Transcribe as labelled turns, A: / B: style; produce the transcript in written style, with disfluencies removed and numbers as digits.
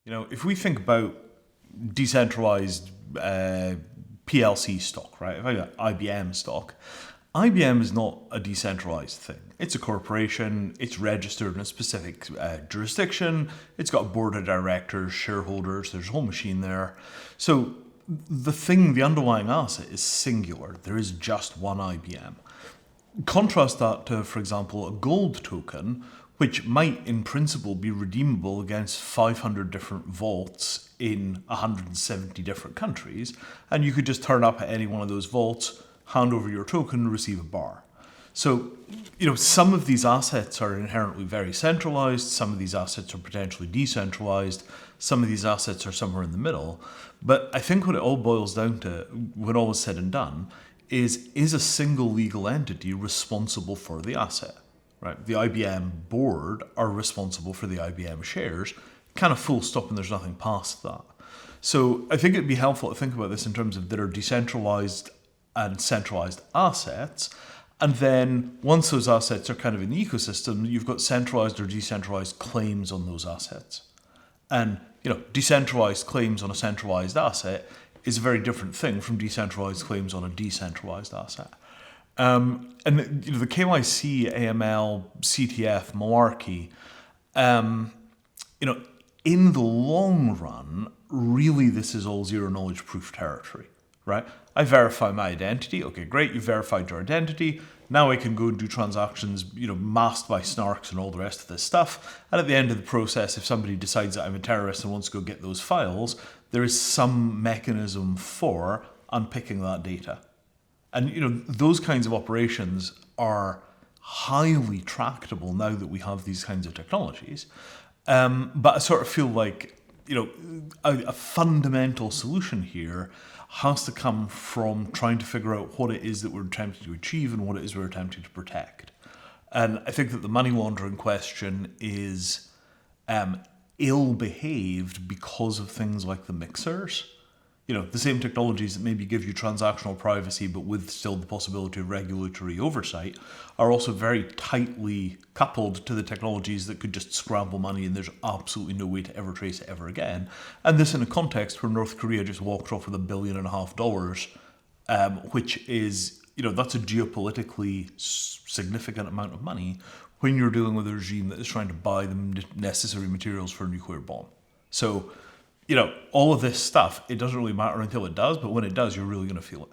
A: If we think about decentralized PLC stock, right? If I got IBM stock, IBM is not a decentralized thing. It's a corporation. It's registered in a specific jurisdiction. It's got a board of directors, shareholders. There's a whole machine there. So the underlying asset is singular. There is just one IBM. Contrast that to, for example, a gold token, which might in principle be redeemable against 500 different vaults in 170 different countries, and you could just turn up at any one of those vaults, hand over your token, receive a bar. So, some of these assets are inherently very centralized, some of these assets are potentially decentralized, some of these assets are somewhere in the middle. But I think what it all boils down to, when all is said and done, is a single legal entity responsible for the asset? Right? The IBM board are responsible for the IBM shares, kind of full stop, and there's nothing past that. So I think it'd be helpful to think about this in terms of there are decentralized and centralized assets. And then once those assets are kind of in the ecosystem, you've got centralized or decentralized claims on those assets. And, decentralized claims on a centralized asset is a very different thing from decentralized claims on a decentralized asset. And the KYC, AML, CTF, malarkey, in the long run, really this is all zero knowledge proof territory, right? I verify my identity. Okay, great, you verified your identity. Now I can go and do transactions, masked by snarks and all the rest of this stuff. And at the end of the process, if somebody decides that I'm a terrorist and wants to go get those files, there is some mechanism for unpicking that data. And, those kinds of operations are highly tractable now that we have these kinds of technologies. But I sort of feel like, a fundamental solution here has to come from trying to figure out what it is that we're attempting to achieve and what it is we're attempting to protect. And I think that the money laundering question is ill-behaved because of things like the mixers. The same technologies that maybe give you transactional privacy, but with still the possibility of regulatory oversight, are also very tightly coupled to the technologies that could just scramble money and there's absolutely no way to ever trace it ever again. And this in a context where North Korea just walked off with $1.5 billion, which is, that's a geopolitically significant amount of money when you're dealing with a regime that is trying to buy the necessary materials for a nuclear bomb. So, all of this stuff, it doesn't really matter until it does, but when it does, you're really going to feel it.